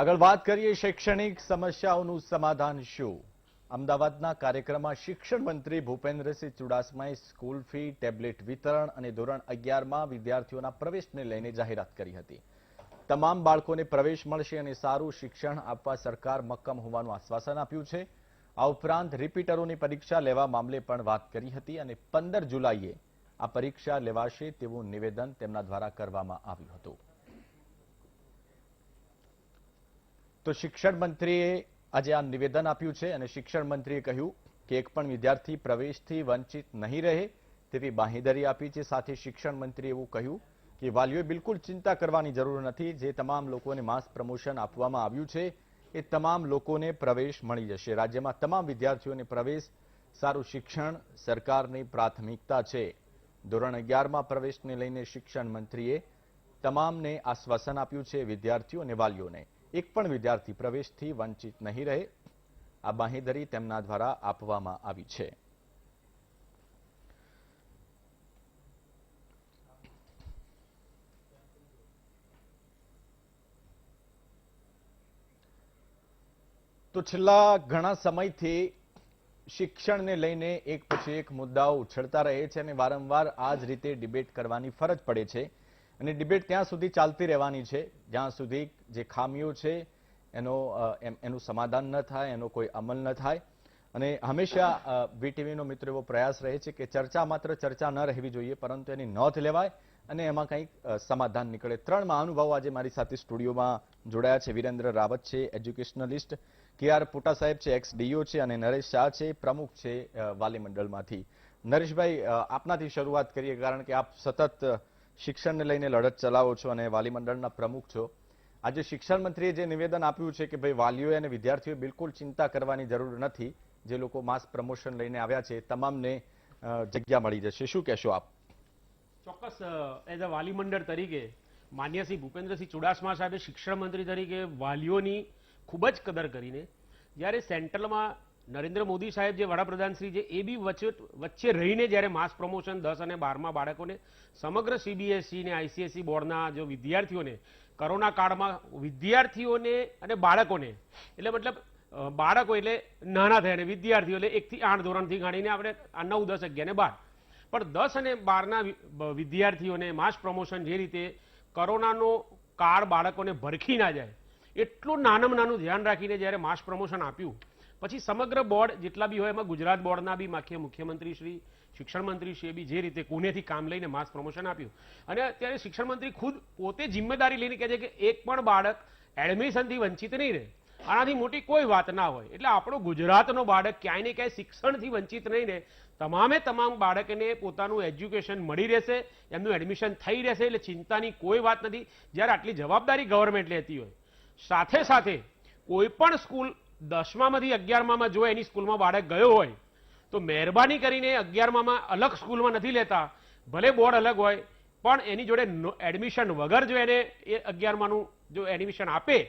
આગળ વાત કરીએ શૈક્ષણિક સમસ્યાઓનું સમાધાન શું? અમદાવાદના કાર્યક્રમમાં શિક્ષણ મંત્રી ભૂપેન્દ્રસિંહ ચુડાસમાએ સ્કૂલ ફી, ટેબ્લેટ વિતરણ અને ધોરણ 11માં વિદ્યાર્થીઓના પ્રવેશને લઈને જાહેરાત કરી હતી. તમામ બાળકોને પ્રવેશ મળશે અને સારું શિક્ષણ આપવા સરકાર મક્કમ હોવાનું આશ્વાસન આપ્યું છે. આ ઉપરાંત રિપીટરોની પરીક્ષા લેવા મામલે પણ વાત કરી હતી અને 15 જુલાઈએ આ પરીક્ષા લેવાશે તેવું નિવેદન તેમના દ્વારા કરવામાં આવ્યું હતું. તો શિક્ષણ મંત્રીએ આજે આ નિવેદન આપ્યું છે અને શિક્ષણ મંત્રીએ કહ્યું કે એક પણ વિદ્યાર્થી પ્રવેશથી વંચિત નહીં રહે તેવી બાંહેધરી આપી છે. સાથે શિક્ષણ મંત્રીએ એવું કહ્યું કે વાલીઓએ બિલકુલ ચિંતા કરવાની જરૂર નથી. જે તમામ લોકોને માસ પ્રમોશન આપવામાં આવ્યું છે એ તમામ લોકોને પ્રવેશ મળી જશે. રાજ્યમાં તમામ વિદ્યાર્થીઓને પ્રવેશ, સારું શિક્ષણ સરકારની પ્રાથમિકતા છે. ધોરણ 11માં પ્રવેશને લઈને શિક્ષણ મંત્રીએ તમામને આશ્વાસન આપ્યું છે. વિદ્યાર્થીઓ અને વાલીઓને એક પણ વિદ્યાર્થી પ્રવેશથી વંચિત નહીં રહે, આ બાંહેધરી તેમના દ્વારા આપવામાં આવી છે. તો છેલ્લા ઘણા સમયથી શિક્ષણને લઈને એક પછી એક મુદ્દાઓ ઉછળતા રહે છે અને વારંવાર આ જ રીતે ડિબેટ કરવાની ફરજ પડે છે. અને ડિબેટ ત્યાં સુધી ચાલતી રહેવાની છે જ્યાં સુધી જે ખામીઓ છે એનું સમાધાન ન થાય, એનો કોઈ અમલ ન થાય. અને હંમેશા વીટીવીનો મિત્રો એવો પ્રયાસ રહે છે કે ચર્ચા માત્ર ચર્ચા ન રહેવી જોઈએ, પરંતુ એની નોંધ લેવાય અને એમાં કંઈક સમાધાન નીકળે. 3 મહાનુભાવો આજે મારી સાથે સ્ટુડિયોમાં જોડાયા છે. વિરેન્દ્ર રાવત છે, એજ્યુકેશનલિસ્ટ, KR પુટા સાહેબ છે, એક્સ ડીઓ છે, અને નરેશ શાહ છે, પ્રમુખ છે વાલી મંડળમાંથી. નરેશભાઈ, આપનાથી શરૂઆત કરીએ, કારણ કે આપ સતત શિક્ષણને લઈને લડત ચલાવો છો અને વાલી મંડળના પ્રમુખ છો. આજે શિક્ષણ મંત્રીએ જે નિવેદન આપ્યું છે કે ભાઈ વાલીઓએ અને વિદ્યાર્થીઓએ બિલકુલ ચિંતા કરવાની જરૂર નથી, જે લોકો માસ પ્રમોશન લઈને આવ્યા છે તમામને જગ્યા મળી જશે, શું કહેશો આપ? ચોક્કસ એઝ અ વાલી મંડળ તરીકે માન્ય શ્રી ભૂપેન્દ્રસિંહ ચુડાસમા સાહેબે શિક્ષણ મંત્રી તરીકે વાલીઓની ખૂબ જ કદર કરીને જ્યારે સેન્ટ્રલમાં નરેન્દ્ર મોદી સાહેબ જે વડાપ્રધાન શ્રી છે એ બી વચ્ચે રહીને જ્યારે માસ પ્રમોશન 10 અને 12માં બાળકોને સમગ્ર CBSE ને ICSE બોર્ડના જો વિદ્યાર્થીઓને કોરોના કાળમાં વિદ્યાર્થીઓને અને બાળકોને એટલે મતલબ બાળકો એટલે નાના થયા અને વિદ્યાર્થીઓ એટલે 1 થી 8 ધોરણથી ગાણીને આપણે 9, 10, 11 ને 12 પણ 10 અને 12ના વિદ્યાર્થીઓને માસ પ્રમોશન જે રીતે કોરોનાનો કાળ બાળકોને ભરખી ના જાય એટલું નાનામાં નાનું ધ્યાન રાખીને જ્યારે માસ પ્રમોશન આપ્યું, પછી સમગ્ર બોર્ડ જેટલા બી હોય એમાં ગુજરાત બોર્ડના બી મુખ્યમંત્રી શ્રી, શિક્ષણ મંત્રી શ્રી બી જે રીતે કોનેથી કામ લઈને માસ પ્રમોશન આપ્યું. અને અત્યારે શિક્ષણ મંત્રી ખુદ પોતે જિમ્મેદારી લઈને કહે છે કે એક પણ બાળક એડમિશનથી વંચિત નહીં રહે. આનાથી મોટી કોઈ વાત ના હોય. એટલે આપણો ગુજરાતનો બાળક ક્યાંય ને ક્યાંય શિક્ષણથી વંચિત નહીં રહે. તમામ બાળકને પોતાનું એજ્યુકેશન મળી રહેશે, એમનું એડમિશન થઈ રહેશે, એટલે ચિંતાની કોઈ વાત નથી. જ્યારે આટલી જવાબદારી ગવર્મેન્ટ લેતી હોય, સાથે સાથે કોઈ પણ સ્કૂલ 10માંથી 11માં જો એની સ્કૂલમાં બાળક ગયો હોય તો મહેરબાની કરીને 11માં અલગ સ્કૂલમાં નથી લેતા. ભલે બોર્ડ અલગ હોય પણ એની જોડે એડમિશન વગર જો એને એ 11માનું જો એડમિશન આપે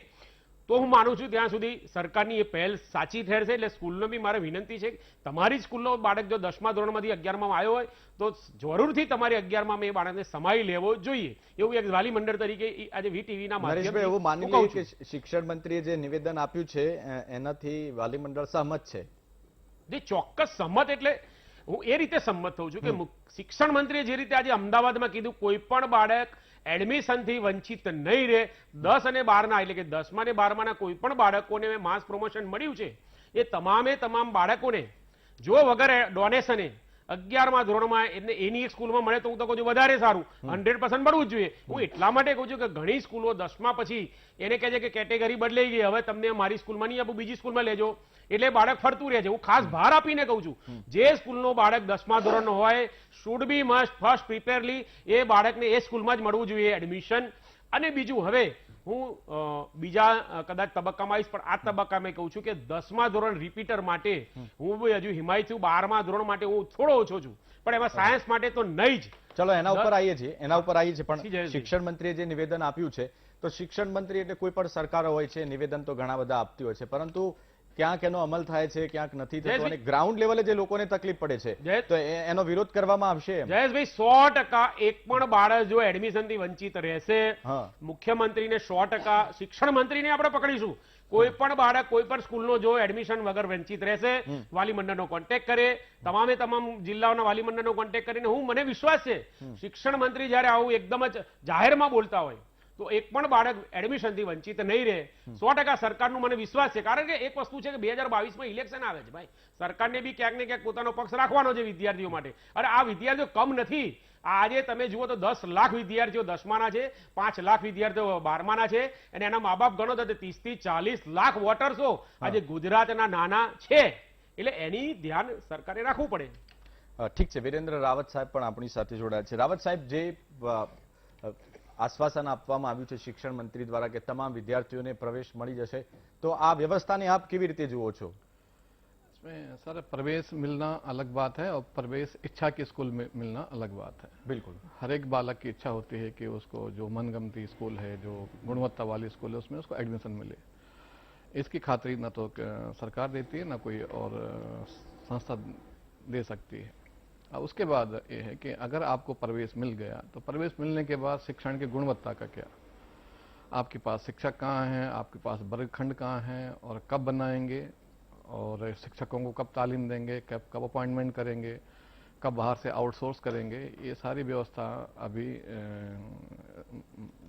તો હું માનું છું ત્યાં સુધી સરકારની એ પહેલ સાચી ઠેરશે. એટલે સ્કૂલનો બી મારે વિનંતી છે કે તમારી સ્કૂલનો બાળક જો 10મા ધોરણમાંથી 11માં આવ્યો હોય તો જરૂરથી તમારે 11માં એ બાળકને સમાવી લેવો જોઈએ. એવું એક વાલી મંડળ તરીકે આજે વીટીવીના માધ્યમથી એવું માની લઈએ કે શિક્ષણ મંત્રીએ જે નિવેદન આપ્યું છે એનાથી વાલી મંડળ સહમત છે? જે ચોક્કસ સહમત, એટલે હું એ રીતે સંમત થઉં છું કે શિક્ષણ મંત્રીએ જે રીતે આજે અમદાવાદમાં કીધું કોઈ પણ બાળક એડમિશનથી વંચિત નહીં રહે. 10 અને 12ના એટલે કે 10મા અને 12માના કોઈ પણ બાળકોને માસ પ્રમોશન મળ્યું છે એ તમામ બાળકોને જો વગર ડોનેશને 11મા ધોરણમાં એટલે એની એક સ્કૂલમાં મળે તો હું તો કહું છું વધારે સારું, 100% મળવું જ જોઈએ. હું એટલા માટે કહું છું કે ઘણી સ્કૂલો 10મા પછી એને કહે છે કે કેટેગરી બદલાઈ ગઈ, હવે તમને મારી સ્કૂલમાં નહીં આપું, બીજી સ્કૂલમાં લેજો, એટલે બાળક ફરતું રહે છે. હું ખાસ ભાર આપીને કહું છું જે સ્કૂલનો બાળક 10મા ધોરણનો હોય શુડ બી મસ્ટ ફર્સ્ટ પ્રિપેરલી એ બાળકને એ સ્કૂલમાં જ મળવું જોઈએ એડમિશન. અને બીજું, હવે હું બીજા કદાચ તબક્કામાં આવીશ પણ આ તબક્કામાં કહું છું કે 10મા ધોરણ રિપીટર માટે હું હજુ હિમાયત છું, 12મા ધોરણ માટે હું થોડો ઓછો છું, પણ એમાં સાયન્સ માટે તો નહીં જ. ચલો એના ઉપર આવીએ છીએ પણ શિક્ષણ મંત્રીએ જે નિવેદન આપ્યું છે, તો શિક્ષણ મંત્રી એટલે કોઈ પણ સરકાર હોય છે નિવેદન તો ઘણા બધા આપતી હોય છે, પરંતુ ક્યાંક એનો અમલ થાય છે, ક્યાંક નથી થતો, જયેશભાઈ- અને ગ્રાઉન્ડ લેવલે જે લોકોને તકલીફ પડે છે જયેશ- તો એનો વિરોધ કરવામાં આવશે એમ? જયેશભાઈ 100% એક પણ બાળક જો એડમિશન થી વંચિત રહેશે, હા. મુખ્યમંત્રીને 100%, શિક્ષણ મંત્રીને આપણે પકડીશું. કોઈ પણ બાળક કોઈ પણ સ્કૂલનો જો એડમિશન વગર વંચિત રહેશે, વાલી મંડળનો કોન્ટેક્ટ કરે, તમામે તમામ જિલ્લાઓના વાલી મંડળનો કોન્ટેક્ટ કરીને, મને વિશ્વાસ છે શિક્ષણ મંત્રી જ્યારે આવું એકદમ જ જાહેરમાં બોલતા હોય તો એક પણ બાળક એડમિશન થી વંચિત નહીં રહે. 100% સરકારનું મને વિશ્વાસ છે. કારણ કે એક વસ્તુ છે કે 2022માં ઇલેક્શન આવે છે ભાઈ, સરકારને બી ક્યાંક ને ક્યાંક પોતાનો પક્ષ રાખવાનો છે વિદ્યાર્થીઓ માટે. અરે આ વિદ્યાર્થીઓ કમ નથી. આજે તમે જુઓ તો 10 લાખ વિદ્યાર્થીઓ 10માના છે, 5 લાખ વિદ્યાર્થીઓ 12માના છે, અને એના મા બાપ ગણો તો 30 થી 40 લાખ વોટર્સો આજે ગુજરાતના નાના છે. એટલે એની ધ્યાન સરકારે રાખવું પડે. ઠીક છે, વિરેન્દ્ર રાવત સાહેબ પણ આપણી સાથે જોડાયા છે. રાવત સાહેબ, જે આશ્વાસન આપવામાં આવ્યું છે શિક્ષણ મંત્રી દ્વારા કે તમામ વિદ્યાર્થીઓને પ્રવેશ મળી જશે, તો આ વ્યવસ્થાને આપ કેવી રીતે જુઓ છો? इसमें सर प्रवेश मिलना अलग बात है और प्रवेश इच्छा के स्कूल में मिलना अलग बात है. बिल्कुल. हर एक बालक की इच्छा होती है कि उसको जो मनगमती स्कूल है, जो गुणवत्ता वाली स्कूल है, उसमें उसको एडमिशन मिले. इसकी खातरी न तो सरकार देती है, न कोई और संस्था दे सकती है. अब उसके बाद ये है कि अगर आपको प्रवेश मिल गया तो प्रवेश मिलने के बाद शिक्षण की गुणवत्ता का क्या, आपके पास शिक्षक कहाँ हैं, आपके पास वर्गखंड कहाँ हैं और कब बनाएंगे, और शिक्षकों को कब तालीम देंगे, कब अपॉइंटमेंट करेंगे, कब बाहर से आउटसोर्स करेंगे, ये सारी व्यवस्था अभी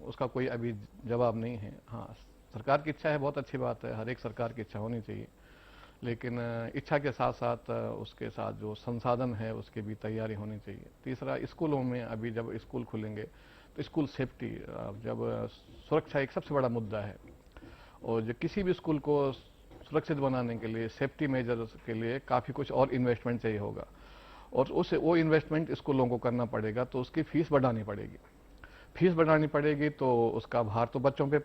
उसका कोई अभी जवाब नहीं है. हाँ, सरकार की इच्छा है, बहुत अच्छी बात है, हर एक सरकार की इच्छा होनी चाहिए, लेकिन इच्छा के साथ साथ उसके साथ जो संसाधन है उसकी भी तैयारी होनी चाहिए. तीसरा, स्कूलों में अभी जब स्कूल खुलेंगे तो स्कूल सेफ्टी, जब सुरक्षा एक सबसे बड़ा मुद्दा है, और जो किसी भी स्कूल को सुरक्षित बनाने के लिए सेफ्टी मेजर्स के लिए काफ़ी कुछ और इन्वेस्टमेंट चाहिए होगा, और वो इन्वेस्टमेंट स्कूलों को करना पड़ेगा. तो उसकी फीस बढ़ानी पड़ेगी. फीस बढ़ानी पड़ेगी तो उसका भार तो बच्चों पे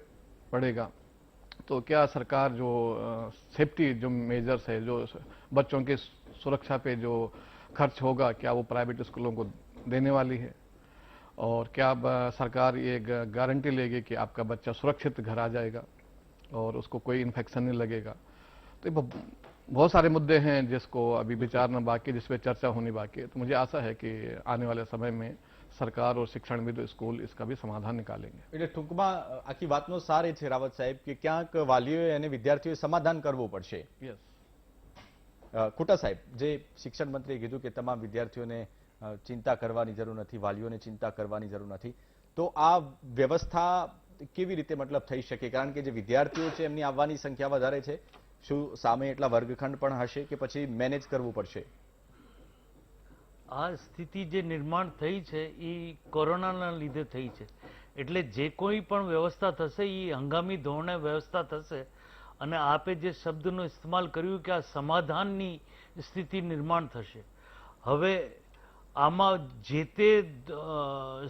पड़ेगा. तो क्या सरकार जो सेफ्टी जो मेजर्स है, जो बच्चों की सुरक्षा पे जो खर्च होगा, क्या वो प्राइवेट स्कूलों को देने वाली है? और क्या सरकार ये गारंटी लेगी कि आपका बच्चा सुरक्षित घर आ जाएगा और उसको कोई इन्फेक्शन नहीं लगेगा? तो बहुत सारे मुद्दे हैं जिसको अभी विचारना बाकी, जिस पे चर्चा होनी बाकी है. तो मुझे आशा है कि आने वाले समय में સરકાર और શિક્ષણવિદ સ્કૂલ इसका भी સમાધાન નિકાલેંગે. એટલે ટૂંકમાં આખી વાતનો સાર એ છે રાવત સાહેબ કે ક્યાંક વાલીઓએ અને વિદ્યાર્થીઓએ સમાધાન કરવું પડશે. યસ. ખોટા સાહેબ, જે શિક્ષણ મંત્રીએ કીધું કે તમામ વિદ્યાર્થીઓને ચિંતા કરવાની જરૂર નથી, વાલીઓને ચિંતા કરવાની જરૂર નથી, તો આ વ્યવસ્થા કેવી રીતે મતલબ થઈ શકે? કારણ કે જે વિદ્યાર્થીઓ છે એમની આવવાની સંખ્યા વધારે છે, શું સામે એટલા વર્ગખંડ પણ હશે કે પછી મેનેજ કરવું પડશે? આ સ્થિતિ જે નિર્માણ થઈ છે એ કોરોનાના લીધે થઈ છે. એટલે જે કોઈ પણ વ્યવસ્થા થશે એ હંગામી ધોરણે વ્યવસ્થા થશે. અને આપે જે શબ્દનો ઇસ્તેમાલ કર્યું કે આ સમાધાનની સ્થિતિ નિર્માણ થશે. હવે આમાં જે તે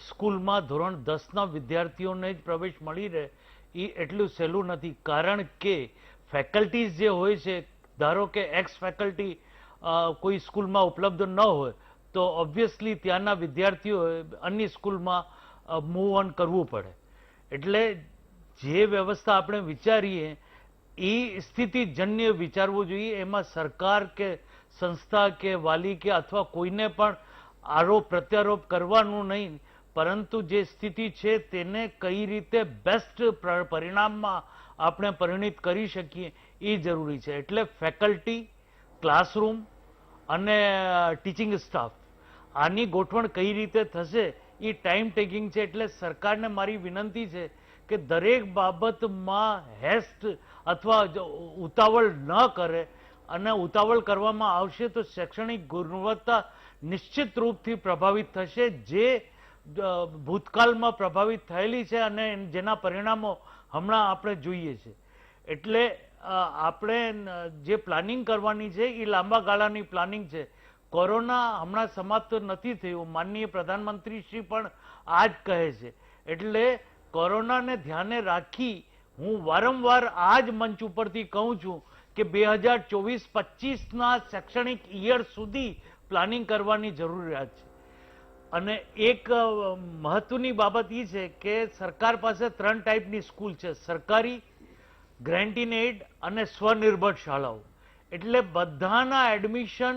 સ્કૂલમાં ધોરણ 10ના વિદ્યાર્થીઓને જ પ્રવેશ મળી રહે એ એટલું સહેલું નથી. કારણ કે ફેકલ્ટીઝ જે હોય છે, ધારો કે એક્સ ફેકલ્ટી કોઈ સ્કૂલમાં ઉપલબ્ધ ન હોય તો ઓબ્વિયસલી ત્યાંના વિદ્યાર્થીઓએ અન્ય સ્કૂલમાં મૂવ ઓન કરવું પડે. એટલે જે વ્યવસ્થા આપણે વિચારીએ એ સ્થિતિજન્ય વિચારવું જોઈએ. એમાં સરકાર કે સંસ્થા કે વાલી કે અથવા કોઈને પણ આરોપ પ્રત્યારોપ કરવાનું નહીં, પરંતુ જે સ્થિતિ છે તેને કઈ રીતે બેસ્ટ પરિણામમાં આપણે પરિણિત કરી શકીએ એ જરૂરી છે. એટલે ફેકલ્ટી, ક્લાસરૂમ અને ટીચિંગ સ્ટાફ, આની ગોઠવણ કઈ રીતે થશે એ ટાઈમ ટેકિંગ છે. એટલે સરકારને મારી વિનંતી છે કે દરેક બાબતમાં હેસ્ટ અથવા ઉતાવળ ન કરે, અને ઉતાવળ કરવામાં આવશે તો શૈક્ષણિક ગુણવત્તા નિશ્ચિત રૂપથી પ્રભાવિત થશે, જે ભૂતકાળમાં પ્રભાવિત થયેલી છે અને જેના પરિણામો હમણાં આપણે જોઈએ છે. એટલે આપણે જે પ્લાનિંગ કરવાની છે એ લાંબા ગાળાની પ્લાનિંગ છે. કોરોના હમણાં સમાપ્ત નથી થયું, માનનીય પ્રધાનમંત્રીશ્રી પણ આ જ કહે છે. એટલે કોરોનાને ધ્યાને રાખી હું વારંવાર આ જ મંચ ઉપરથી કહું છું કે 2024-25ના શૈક્ષણિક યર સુધી પ્લાનિંગ કરવાની જરૂરિયાત છે. અને એક મહત્વની બાબત એ છે કે સરકાર પાસે 3 ટાઈપની સ્કૂલ છે: સરકારી, ગ્રાન્ટ ઇન એડ અને સ્વનિર્ભર શાળાઓ. એટલે બધાના એડમિશન,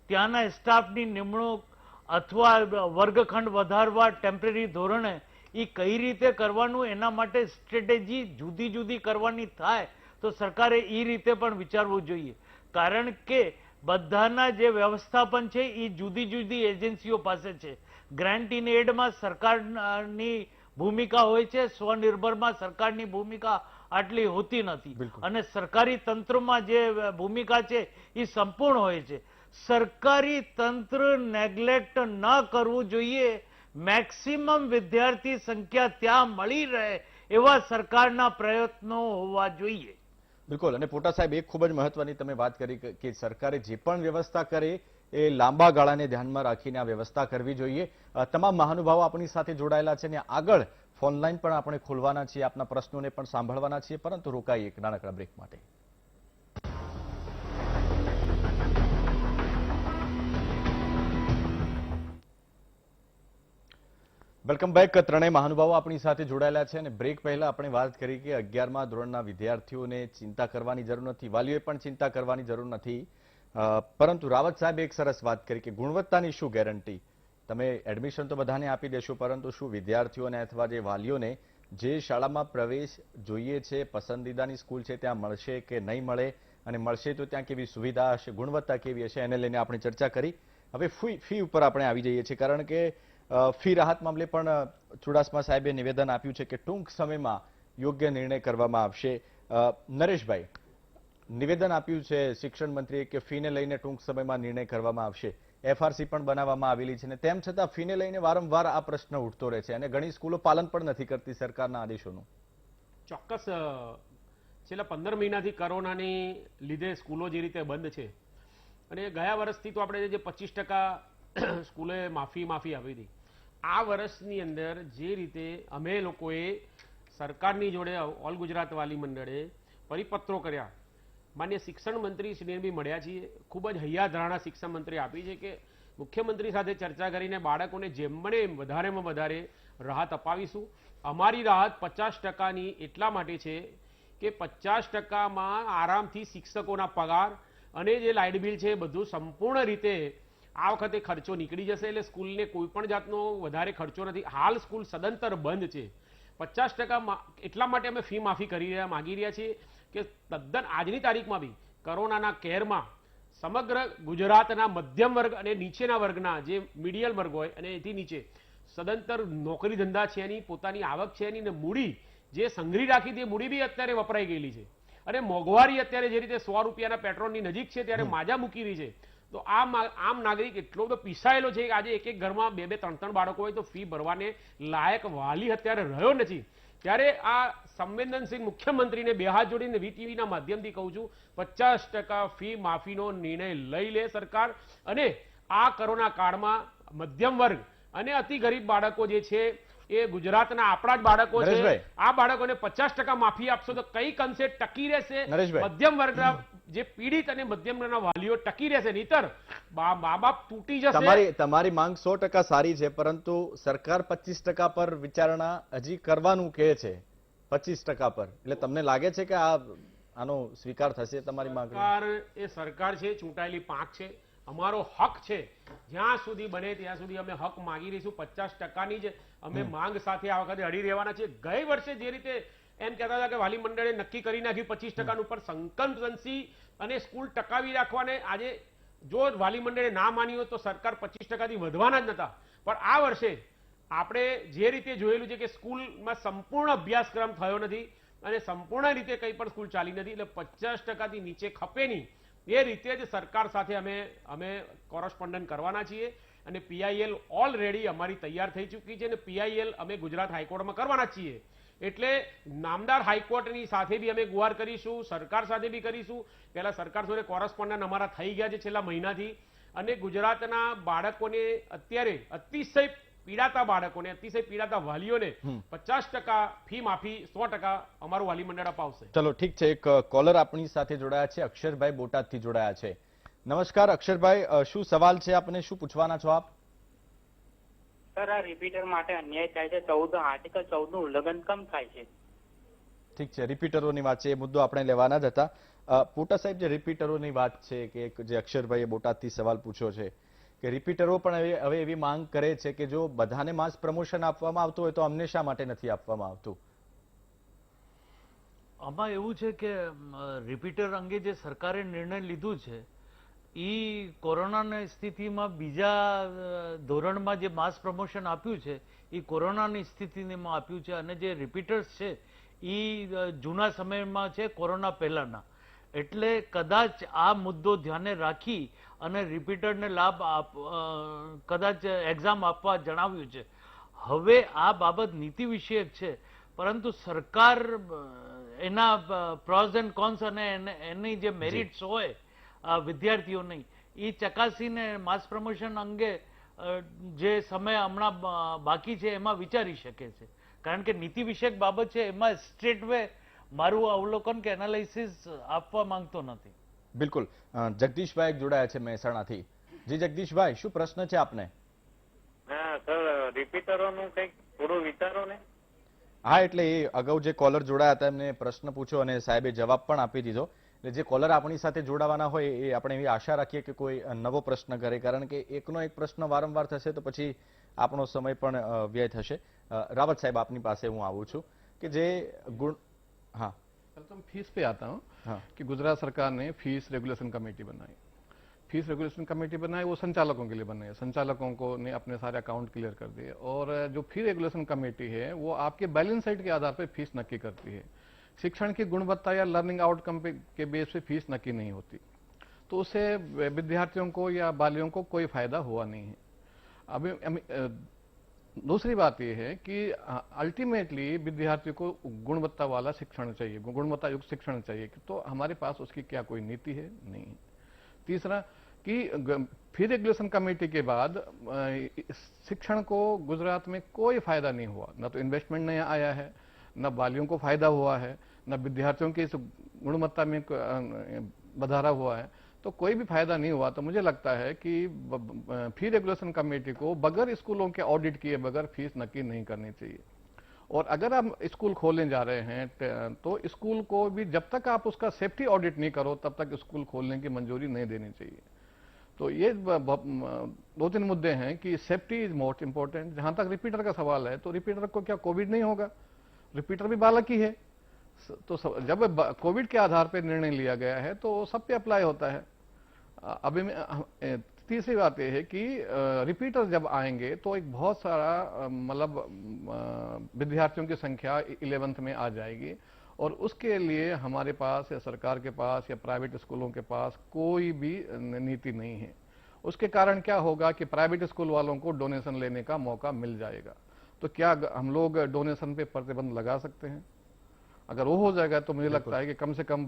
ત્યાંના સ્ટાફની નિમણૂક અથવા વર્ગખંડ વધારવા ટેમ્પરરી ધોરણે એ કઈ રીતે કરવાનું, એના માટે સ્ટ્રેટેજી જુદી જુદી કરવાની થાય તો સરકારે એ રીતે પણ વિચારવું જોઈએ. કારણ કે બધાના જે વ્યવસ્થાપન છે એ જુદી જુદી એજન્સીઓ પાસે છે. ગ્રાન્ટ ઇન એડમાં સરકારની ભૂમિકા હોય છે, સ્વનિર્ભરમાં સરકારની ભૂમિકા આટલી હોતી નથી. અને સરકારી તંત્રમાં જે ભૂમિકા છે એ સંપૂર્ણ હોય છે. સરકારી તંત્ર નેગ્લેક્ટ ન કરવું જોઈએ. મેક્સિમમ વિદ્યાર્થી સંખ્યા ત્યાં મળી રહે એવા સરકારના પ્રયત્નો હોવા જોઈએ. બિલકુલ. અને પોટા સાહેબ, એક ખૂબ જ મહત્વની તમે વાત કરી કે સરકારે જે પણ વ્યવસ્થા કરે એ લાંબા ગાળાને ધ્યાનમાં રાખીને આ વ્યવસ્થા કરવી જોઈએ. તમામ મહાનુભાવો આપણી સાથે જોડાયેલા છે અને આગળ ફોનલાઈન પણ આપણે ખોલવાના છીએ, આપના પ્રશ્નોને પણ સાંભળવાના છીએ, પરંતુ રોકાઈએ એક નાનકડા બ્રેક માટે. Welcome back. ત્રણેય મહાનુભાવો આપણી સાથે જોડાયેલા છે અને બ્રેક પહેલા આપણે વાત કરી કે 11મા ધોરણના વિદ્યાર્થીઓને ચિંતા કરવાની જરૂર નથી, વાલીઓએ પણ ચિંતા કરવાની જરૂર નથી. પરંતુ રાવત સાહેબે એક સરસ વાત કરી કે ગુણવત્તાની શું ગેરંટી? તમે એડમિશન તો બધાને આપી દેશો, પરંતુ શું વિદ્યાર્થીઓને અથવા જે વાલીઓને જે શાળામાં પ્રવેશ જોઈએ છે, પસંદીદાની સ્કૂલ છે, ત્યાં મળશે કે નહીં મળે, અને મળશે તો ત્યાં કેવી સુવિધા હશે, ગુણવત્તા કેવી હશે, એને લઈને આપણે ચર્ચા કરી. હવે ફી ઉપર આપણે આવી જઈએ છીએ, કારણ કે ફી રાહત મામલે પણ ચુડાસમા સાહેબે નિવેદન આપ્યું છે કે ટૂંક સમયમાં યોગ્ય નિર્ણય કરવામાં આવશે. નરેશભાઈ, નિવેદન આપ્યું છે શિક્ષણ મંત્રીએ કે ફીને લઈને ટૂંક સમયમાં નિર્ણય કરવામાં આવશે. એફઆરસી પણ બનાવવામાં આવેલી છે, અને તેમ છતાં ફીને લઈને વારંવાર આ પ્રશ્ન ઉઠતો રહે છે અને ઘણી સ્કૂલો પાલન પણ નથી કરતી સરકારના આદેશોનું. ચોક્કસ છેલ્લા 15 મહિનાથી કોરોનાની લીધે સ્કૂલો જે રીતે બંધ છે, અને ગયા વર્ષથી તો આપણે જે 25% સ્કૂલે માફી આપી હતી, આ વર્ષની અંદર જે રીતે અમે લોકોએ સરકારની જોડે ઓલ ગુજરાત વાલી મંડળે પરિપત્રો કર્યા, માન્ય શિક્ષણ મંત્રી શ્રીને બી મળ્યા છીએ, ખૂબ જ હૈયાધારણા શિક્ષણ મંત્રી આપી છે કે મુખ્યમંત્રી સાથે ચર્ચા કરીને બાળકોને જેમ બને એમ વધારેમાં વધારે રાહત અપાવીશું. અમારી રાહત 50%ની એટલા માટે છે કે 50%માં આરામથી શિક્ષકોના પગાર અને જે લાઇટ બિલ છે એ બધું સંપૂર્ણ રીતે આ વખતે ખર્ચો નીકળી જશે. એટલે સ્કૂલને કોઈ પણ જાતનો વધારે ખર્ચો નથી. હાલ સ્કૂલ સદંતર બંધ છે. 50% એટલા માટે અમે ફી માફી માગી રહ્યા છીએ કે તદ્દન આજની તારીખમાં બી કોરોનાના કેરમાં સમગ્ર ગુજરાતના મધ્યમ વર્ગ અને નીચેના વર્ગના જે મીડિયમ વર્ગ હોય અને એથી નીચે સદંતર નોકરી ધંધા છે એની, પોતાની આવક છે એની, ને મૂડી જે સંઘરી રાખી હતી એ મૂડી બી અત્યારે વપરાઈ ગયેલી છે. અને મોંઘવારી અત્યારે જે રીતે 100 રૂપિયાના પેટ્રોલની નજીક છે ત્યારે માજા મૂકી રહી છે. તો આમ નાગરિક એટલો બધો પીસાયેલો છે કે આજે એક ઘરમાં 2-2, 3-3 બાળકો હોય તો ફી ભરવાને લાયક વાલી અત્યારે રહ્યો નથી. ત્યારે આ સંવેદનશીલ મુખ્યમંત્રીને બે હાથ જોડીને વીટીવીના માધ્યમથી કહું છું, 50% ફી માફીનો નિર્ણય લઈ લે સરકાર, અને આ કોરોના કાળમાં મધ્યમ વર્ગ અને અતિ ગરીબ બાળકો જે છે એ ગુજરાતના આપણા જ બાળકો છે, આ બાળકોને 50% માફી આપશો તો કઈ અંશે ટકી રહેશે મધ્યમ વર્ગના જે પીડિત અને મધ્યમ વર્ગના વાલીઓ ટકી રહેશે, નહીતર મા બાપ તૂટી જશે. તમારી માંગ 100% સારી છે, પરંતુ સરકાર 25% પર વિચારણા હજી કરવાનું કહે છે. 25% પર, એટલે તમને લાગે છે કે આનો સ્વીકાર થશે તમારી માંગ? સરકાર છે, ચૂંટાયેલી પાંખ છે, અમારો હક છે, જ્યાં સુધી બને ત્યાં સુધી અમે હક માંગી રહીશું. 50%ની જ અમે માંગ સાથે આ વખતે અડી રહેવાના છે. ગઈ વર્ષે જે રીતે એમ કહેતા હતા કે વાલી મંડળે નક્કી કરી નાખ્યું 25% ઉપર સંકલ્પવંશી અને સ્કૂલ ટકાવી રાખવાને, આજે જો વાલી મંડળે ના માની હોય તો સરકાર 25%થી વધવાના જ નતા. પણ આ વર્ષે આપણે જે રીતે જોયેલું છે કે સ્કૂલમાં સંપૂર્ણ અભ્યાસક્રમ થયો નથી અને સંપૂર્ણ રીતે કંઈ પણ સ્કૂલ ચાલી નથી, એટલે 50%થી નીચે ખપે નહીં એ રીતે જ સરકાર સાથે અમે કોરસ્પોન્ડન્ટ કરવાના છીએ. અને પીઆઈએલ ઓલરેડી અમારી તૈયાર થઈ ચૂકી છે, અને પીઆઈએલ અમે ગુજરાત હાઈકોર્ટમાં કરવાના છીએ. એટલે નામદાર હાઈકોર્ટની સાથે બી અમે ગુહાર કરીશું, સરકાર સાથે બી કરીશું. પહેલા સરકાર સાથે કોરસ્પોન્ડન્ટ અમારા થઈ ગયા છે છેલ્લા મહિનાથી, અને ગુજરાતના બાળકોને અત્યારે અતિશય પીડાતા બાળકોને, અતિશય પીડાતા વાલીઓને 50% ફી માફી 100% અમારું વાલી મંડળ અપાવશે. ચલો ઠીક છે. એક કોલર આપણી સાથે જોડાયા છે, અક્ષરભાઈ બોટાદથી જોડાયા છે. નમસ્કાર અક્ષરભાઈ, શું સવાલ છે આપને, શું પૂછવાના છો આપ? સર, આ રિપીટર માટે અન્યાય થાય છે. આર્ટિકલ 14 નું ઉલ્લંઘન કેમ થાય છે? ઠીક છે, રિપીટરોની વાત છે, એ મુદ્દો આપણે લેવાના જ હતા. પોટા સાહેબ, જે રિપીટરોની વાત છે કે જે અક્ષરભાઈએ બોટાદથી સવાલ પૂછ્યો છે કે રિપીટરો પણ હવે એવી માંગ કરે છે કે જો બધાને માસ પ્રમોશન આપવામાં આવતું હોય તો અમને શા માટે નથી આપવામાં આવતું? આમાં એવું છે કે રિપીટર અંગે જે સરકારે નિર્ણય લીધું છે એ કોરોનાની સ્થિતિમાં બીજા ધોરણમાં જે માસ પ્રમોશન આપ્યું છે એ કોરોનાની સ્થિતિમાં આપ્યું છે, અને જે રિપીટર્સ છે એ જૂના સમયમાં છે, કોરોના પહેલાના. એટલે કદાચ આ મુદ્દો ધ્યાને રાખી અને રિપીટરને લાભ કદાચ એક્ઝામ આપવા જણાવ્યું છે. હવે આ બાબત નીતિ વિષયક છે, પરંતુ સરકાર એના પ્રોઝ એન્ડ કોન્સ અને એની જે મેરિટ્સ હોય વિદ્યાર્થીઓની એ ચકાસીને માસ પ્રમોશન અંગે જે સમય હમણાં બાકી છે એમાં વિચારી શકે છે. કારણ કે નીતિ વિષયક બાબત છે, એમાં સ્ટ્રેટ વે મારું અવલોકન કે એનાલિસિસ આપવા માંગતો નથી. બિલકુલ. જગદીશભાઈ જોડાયા છે મહેસાણાથી. જી જગદીશભાઈ, શું પ્રશ્ન છે આપને? હા સર, રિપીટરોનું કંઈક થોડું વિચારો ને. હા, એટલે એ અગાઉ જે કોલર જોડાયા હતા એમને પ્રશ્ન પૂછ્યો અને સાહેબે જવાબ પણ આપી દીધો. એટલે જે કોલર આપણી સાથે જોડાવાના હોય એ આપણે એવી આશા રાખીએ કે કોઈ નવો પ્રશ્ન કરે, કારણ કે એકનો એક પ્રશ્ન વારંવાર થશે તો પછી આપણો સમય પણ વ્યય થશે. રાવત સાહેબ, આપની પાસે હું આવું છું કે જે ગુણ हाँ तो हम फीस पे आता हूँ हाँ कि गुजरात सरकार ने फीस रेगुलेशन कमेटी बनाई. फीस रेगुलेशन कमेटी बनाई वो संचालकों के लिए बनाई. संचालकों को ने अपने सारे अकाउंट क्लियर कर दिए और जो फी रेगुलेशन कमेटी है वो आपके बैलेंस शीट के आधार पर फीस नक्की करती है. शिक्षण की गुणवत्ता या लर्निंग आउटकम के बेस पे फीस नक्की नहीं होती, तो उससे विद्यार्थियों को या बालियों को कोई फायदा हुआ नहीं है. अभी दूसरी बात यह है कि अल्टीमेटली विद्यार्थियों को गुणवत्ता वाला शिक्षण चाहिए, गुणवत्ता युक्त शिक्षण चाहिए, तो हमारे पास उसकी क्या कोई नीति है? नहीं है. तीसरा कि फी रेगुलेशन कमेटी के बाद शिक्षण को गुजरात में कोई फायदा नहीं हुआ. न तो इन्वेस्टमेंट नया आया है, न बालियों को फायदा हुआ है, न विद्यार्थियों की इस गुणवत्ता में बधारा हुआ है, तो कोई भी फायदा नहीं हुआ. तो मुझे लगता है कि फी रेगुलेशन कमेटी को बगैर स्कूलों के ऑडिट किए बगैर फीस नक्की नहीं करनी चाहिए. और अगर आप स्कूल खोलने जा रहे हैं तो स्कूल को भी जब तक आप उसका सेफ्टी ऑडिट नहीं करो तब तक स्कूल खोलने की मंजूरी नहीं देनी चाहिए. तो ये दो तीन मुद्दे हैं कि सेफ्टी इज मोस्ट इंपॉर्टेंट. जहां तक रिपीटर का सवाल है तो रिपीटर को क्या कोविड नहीं होगा? रिपीटर भी बालक ही है. तो जब कोविड के आधार पर निर्णय लिया गया है तो सब पे अप्लाई होता है. अभी तीसरी बात यह है कि रिपीटर जब आएंगे तो एक बहुत सारा मतलब विद्यार्थियों की संख्या 11th में आ जाएगी और उसके लिए हमारे पास या सरकार के पास या प्राइवेट स्कूलों के पास कोई भी नीति नहीं है. उसके कारण क्या होगा कि प्राइवेट स्कूल वालों को डोनेशन लेने का मौका मिल जाएगा. तो क्या हम लोग डोनेशन पे प्रतिबंध लगा सकते हैं? अगर वो हो जाएगा तो मुझे लगता है कि कम से कम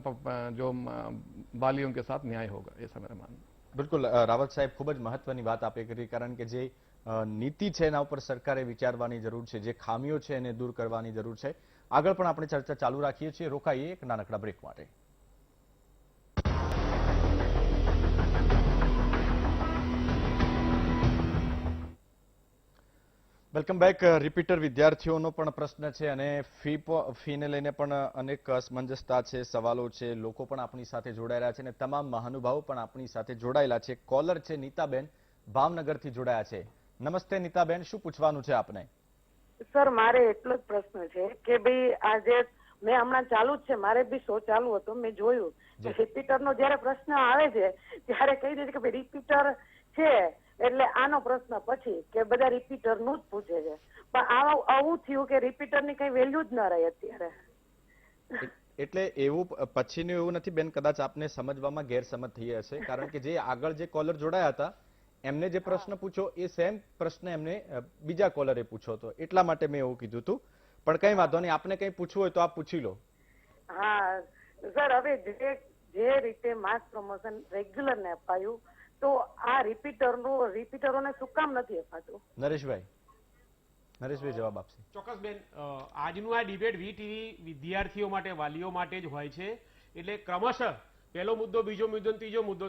जो बालियों के साथ न्याय होगा, ऐसा मेरा मानना. બિલકુલ. રાવત સાહેબ, ખૂબ જ મહત્વની વાત આપે કરી, કારણ કે જે નીતિ છે એના ઉપર સરકારે વિચારવાની જરૂર છે, જે ખામીઓ છે એને દૂર કરવાની જરૂર છે. આગળ પણ આપણે ચર્ચા ચાલુ રાખીએ છીએ. રોકાઈએ એક નાનકડા બ્રેક માટે. Welcome back. રિપીટર વિદ્યાર્થીઓનો પણ પ્રશ્ન છે અને ફીને લઈને પણ અનેક અસમંજસતા છે, સવાલો છે. લોકો પણ આપણી સાથે જોડાયેલા છે અને તમામ મહાનુભાવો પણ આપણી સાથે જોડાયેલા છે. કોલર છે નીતાબેન, ભાવનગરથી જોડાયા છે. નમસ્તે નીતાબેન, શું પૂછવાનું છે આપને? સર, મારે એટલો જ પ્રશ્ન છે કે ભાઈ આજે મેં હમણાં ચાલુ જ છે, મારે બી શો ચાલુ હતો, મેં જોયું કે રિપીટરનો જયારે પ્રશ્ન આવે છે ત્યારે કહી દે છે કે ભાઈ રિપીટર છે એટલે આનો પ્રશ્ન પછી કે બધા રિપીટર નું જ પૂછે છે. પણ આવું થયું કે રિપીટર ની કઈ વેલ્યુ જ ના રહી અત્યારે. એટલે એવું પછીનું એવું નથી બેન, કદાચ આપને સમજવામાં ગેરસમજ થઈ હશે, કારણ કે જે આગળ જે કોલર જોડાયા હતા એમને જે પ્રશ્ન પૂછ્યો એ સેમ પ્રશ્ન એમને બીજા કોલરે પૂછ્યો હતો, એટલા માટે મેં એવું કીધું હતું. પણ કઈ વાંધો નહીં, આપને કઈ પૂછવું હોય તો આપ પૂછી લો. હા સર, હવે જે રીતે માસ પ્રમોશન રેગ્યુલર ને અપાયું તો આ રિપીટરોને શું કામ નથી અપાતું? નરેશભાઈ જવાબ આપશે. ચોક્કસ બેન, આજનું આ ડિબેટ વીટીવી વિદ્યાર્થીઓ માટે, વાલીઓ માટે જ હોય છે. એટલે ક્રમશઃ પહેલો મુદ્દો, બીજો મુદ્દો,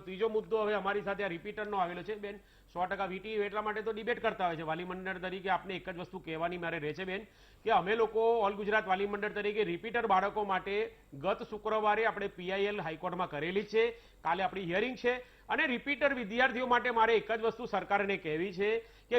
ત્રીજો મુદ્દો હવે અમારી સાથે આ રિપીટરનો આવેલો છે. બેન, 100% વીટી એટલા માટે તો ડિબેટ કરતા હોય છે વાલી મંડળ તરીકે. આપને એક જ વસ્તુ કહેવાની મારે રહે છે બેન, કે અમે લોકો ઓલ ગુજરાત વાલી મંડળ તરીકે રિપીટર બાળકો માટે ગત શુક્રવારે આપણે પીઆઈએલ હાઈકોર્ટમાં કરેલી છે. કાલે આપણી હિયરિંગ છે અને રિપીટર વિદ્યાર્થીઓ માટે મારે એક જ વસ્તુ સરકારને કહેવી છે કે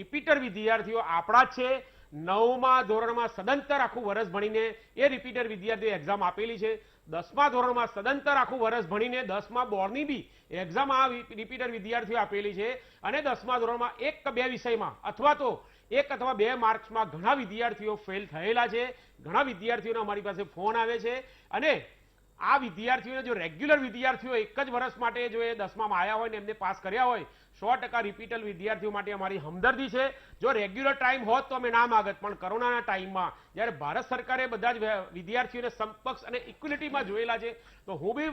રિપીટર વિદ્યાર્થીઓ આપણા જ છે. 9મા ધોરણમાં સદંતર આખું વર્ષ ભણીને એ રિપીટર વિદ્યાર્થીઓ એક્ઝામ આપેલી છે. 10મા ધોરણમાં સદંતર આખું વર્ષ ભણીને 10મા બોર્ડની બી એક્ઝામ આ રિપીટર વિદ્યાર્થીઓ આપેલી છે. અને 10મા ધોરણમાં 1 કે 2 વિષયમાં અથવા તો 1 અથવા 2 માર્ક્સમાં ઘણા વિદ્યાર્થીઓ ફેલ થયેલા છે. ઘણા વિદ્યાર્થીઓને અમારી પાસે ફોન આવે છે. અને આ વિદ્યાર્થીઓને જો રેગ્યુલર વિદ્યાર્થીઓ એક જ વર્ષ માટે જો એ 10મામાં આવ્યા હોય ને એમને પાસ કર્યા હોય, 100% રિપીટર વિદ્યાર્થીઓ માટે અમારી હમદર્દી છે. જો રેગ્યુલર ટાઈમ હોત તો અમે ના માગત, પણ કોરોનાના ટાઈમમાં જ્યારે ભારત સરકારે બધા જ વિદ્યાર્થીઓને સમકક્ષ અને ઇક્વિલિટીમાં જોયેલા છે, તો હું બી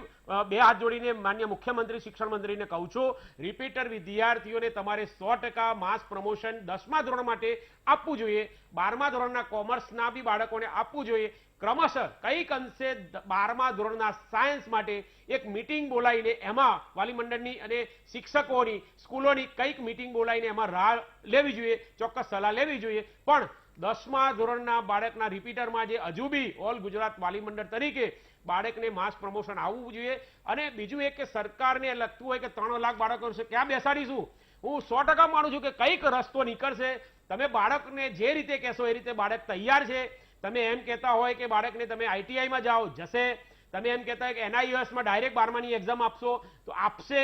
2 હાથ જોડીને માન્ય મુખ્યમંત્રી શિક્ષણ મંત્રીને કહું છું, રિપીટર વિદ્યાર્થીઓને તમારે 100% માસ પ્રમોશન 10મા ધોરણ માટે આપવું જોઈએ. 12મા ધોરણના કોમર્સના બી બાળકોને આપવું જોઈએ. ક્રમશઃ કંઈક અંશે 12મા ધોરણના સાયન્સ માટે એક મીટિંગ બોલાવીને એમાં વાલી મંડળની અને શિક્ષકોની સ્કૂલોની કંઈક મીટિંગ બોલાવીને એમાં રાહ લેવી જોઈએ, ચોક્કસ સલાહ લેવી જોઈએ. પણ 10મા ધોરણના બાળકના રિપીટરમાં જે હજુ બી ઓલ ગુજરાત વાલી મંડળ તરીકે બાળકને માસ પ્રમોશન આવવું જોઈએ. અને બીજું એક કે સરકારને લગતું હોય કે 3 લાખ બાળકો ક્યાં બેસાડીશું, હું 100% માનું છું કે કંઈક રસ્તો નીકળશે. તમે બાળકને જે રીતે કહેશો એ રીતે બાળક તૈયાર છે. તમે એમ કહેતા હોય કે બાળકને તમે આઈટીઆઈમાં જાઓ, જશે. તમે એમ કહેતા હોય કે એનઆઈયુએસમાં ડાયરેક્ટ 12માની એક્ઝામ આપશો તો આપશે.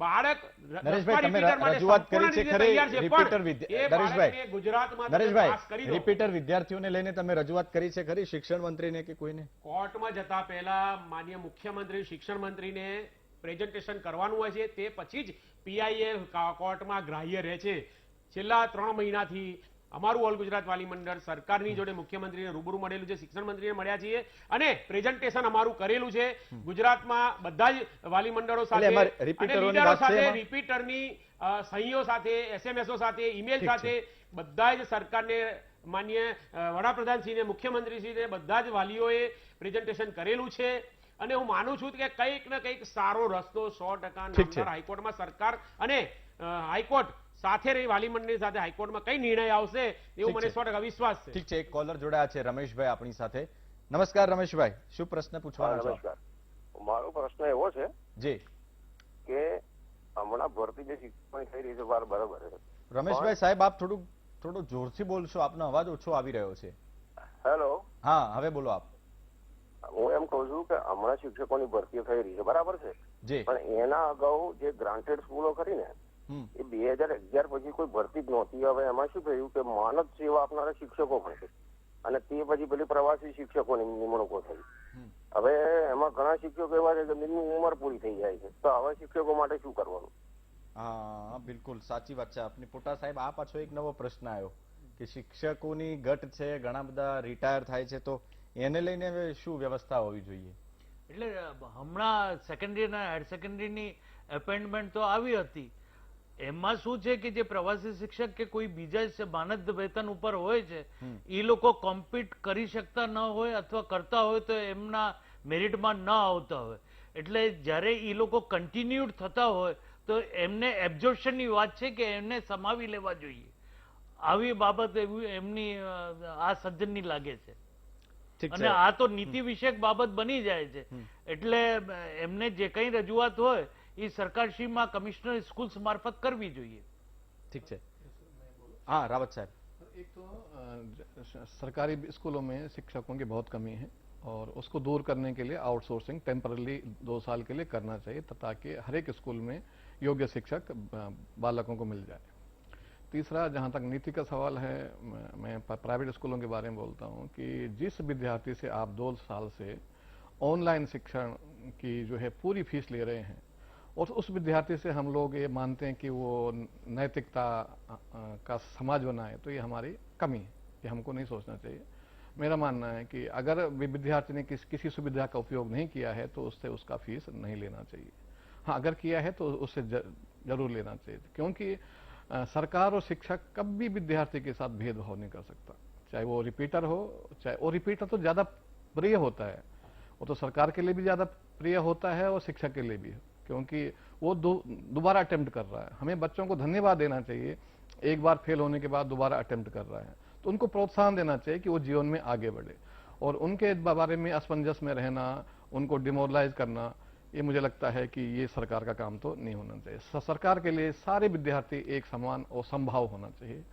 બાળક નરેશભાઈ, તમે રજૂઆત કરી છે ખરી નરેશભાઈ, રિપીટર વિદ્યાર્થીઓને લઈને તમે રજૂઆત કરી છે ખરી શિક્ષણ મંત્રીને કે કોઈને? કોર્ટમાં જતા પહેલા માન્ય મુખ્યમંત્રી શિક્ષણ મંત્રીને પ્રેઝન્ટેશન કરવાનું હોય છે, તે પછી જ પીઆઈએ કોર્ટમાં ગ્રાહ્ય રહે છે. છેલ્લા 3 મહિનાથી અમારું ઓલ ગુજરાત વાલી મંડળ સરકારની જોડે મુખ્યમંત્રીને રૂબરૂ મળેલું છે, શિક્ષણ મંત્રીને મળ્યા છીએ અને પ્રેઝન્ટેશન અમારું કરેલું છે. ગુજરાતમાં બધા જ વાલી મંડળો સાથે રિપીટરની સહીઓ સાથે, એસએમએસો સાથે, ઈમેલ સાથે બધા જ સરકારને માન્ય વડાપ્રધાનશ્રીને, મુખ્યમંત્રીશ્રીને બધા જ વાલીઓએ પ્રેઝન્ટેશન કરેલું છે. અને હું માનું છું કે કંઈક ને કંઈક સારો રસ્તો 100% હાઈકોર્ટમાં સરકાર અને હાઈકોર્ટ સાથે રહી વાલી મંડળની સાથે હાઈકોર્ટમાં કઈ નિર્ણય આવશે એવું મને 100% વિશ્વાસ છે. ઠીક છે, એક કોલર જોડાયા છે રમેશભાઈ આપણી સાથે. નમસ્કાર રમેશભાઈ, શું પ્રશ્ન પૂછવાનો છો? નમસ્કાર, મારો પ્રશ્ન એવો છે જી કે હમણાં ભરતી જે શિક્ષણ થઈ રહી છે બરાબર છે. રમેશભાઈ સાહેબ, આપ થોડું જોરથી બોલશો, આપનો અવાજ ઓછો આવી રહ્યો છે. હેલો, હા હવે બોલો આપ. હું એમ કહું છું કે હમણાં શિક્ષકોની ભરતી થઈ રહી છે બરાબર છે, જી પણ એના અગાઉ જે ગ્રાન્ટેડ સ્કૂલો ખરી ને એ 2011 પછી કોઈ ભરતી જ નહોતી. હવે એમાં શું થયું કે માનદ સેવા આપનારા શિક્ષકો પણ છે અને તે પછી પેલી પ્રવાસી શિક્ષકોની નિમણૂકો થઈ. હવે એમાં ઘણા શિક્ષકો એવા છે કે જેમની ઉંમર પૂરી થઈ જાય છે, તો આવા શિક્ષકો માટે શું કરવાનું? હા બિલકુલ સાચી વાત છે આપની. પોટા સાહેબ, આ પાછો એક નવો પ્રશ્ન આવ્યો કે શિક્ષકોની ઘટ છે, ઘણા બધા રિટાયર થાય છે, તો એને લઈને હવે શું વ્યવસ્થા હોવી જોઈએ? એટલે હમણાં સેકન્ડરી અને હાયર સેકન્ડરીની એપોઇન્ટમેન્ટ તો આવી હતી. એમાં શું છે કે જે પ્રવાસી શિક્ષક કે કોઈ બીજા માનદ વેતન ઉપર હોય છે, એ લોકો કોમ્પીટ કરી શકતા ન હોય અથવા કરતા હોય તો એમના મેરિટમાં ન આવતા હોય. એટલે જ્યારે એ લોકો કન્ટિન્યુડ થતા હોય તો એમને એબ્ઝોર્પ્શનની વાત છે કે એમને સમાવી લેવા જોઈએ. આવી બાબત એમની આ સજ્જનની લાગે છે. અને આ તો નીતિ વિષયક બાબત બની જાય છે. એટલે એમને જે કઈ રજૂઆત હોય એ સરકારશ્રીમાં કમિશ્નર સ્કूल्स मार्फत करवी જોઈએ. ठीक है, हाँ रावत साहब. एक तो सरकारी स्कूलों में शिक्षकों की बहुत कमी है और उसको दूर करने के लिए आउटसोर्सिंग टेम्पररी 2 साल के लिए करना चाहिए ताकि हर एक स्कूल में योग्य शिक्षक बालकों को मिल जाए. तीसरा, जहाँ तक नीति का सवाल है, मैं प्राइवेट स्कूलों के बारे में बोलता हूँ कि जिस विद्यार्थी से आप 2 साल से ऑनलाइन शिक्षण की जो है पूरी फीस ले रहे हैं और उस विद्यार्थी से हम लोग ये मानते हैं कि वो नैतिकता का समाज बनाए, तो ये हमारी कमी है. ये हमको नहीं सोचना चाहिए. मेरा मानना है कि अगर विद्यार्थी ने किसी सुविधा का उपयोग नहीं किया है तो उससे उसका फीस नहीं लेना चाहिए. हाँ, अगर किया है तो उससे जरूर लेना चाहिए, क्योंकि सरकार और शिक्षक कभी विद्यार्थी के साथ भेदभाव नहीं कर सकता. चाहे वो रिपीटर हो, चाहे वो रिपीटर तो ज्यादा प्रिय होता है, वो तो सरकार के लिए भी ज्यादा प्रिय होता है और शिक्षक के लिए भी, क्योंकि वो दोबारा अटेम्प्ट कर रहा है। हमें बच्चों को धन्यवाद देना चाहिए, एक बार फेल होने के बाद दोबारा अटेम्प्ट कर रहा है, तो उनको प्रोत्साहन देना चाहिए कि वो जीवन में आगे बढ़े। और उनके बारे में असमंजस में रहना, उनको डिमोरलाइज करना, ये मुझे लगता है कि ये सरकार का काम तो नहीं होना चाहिए। सरकार के लिए सारे विद्यार्थी एक समान और समभाव होना चाहिए,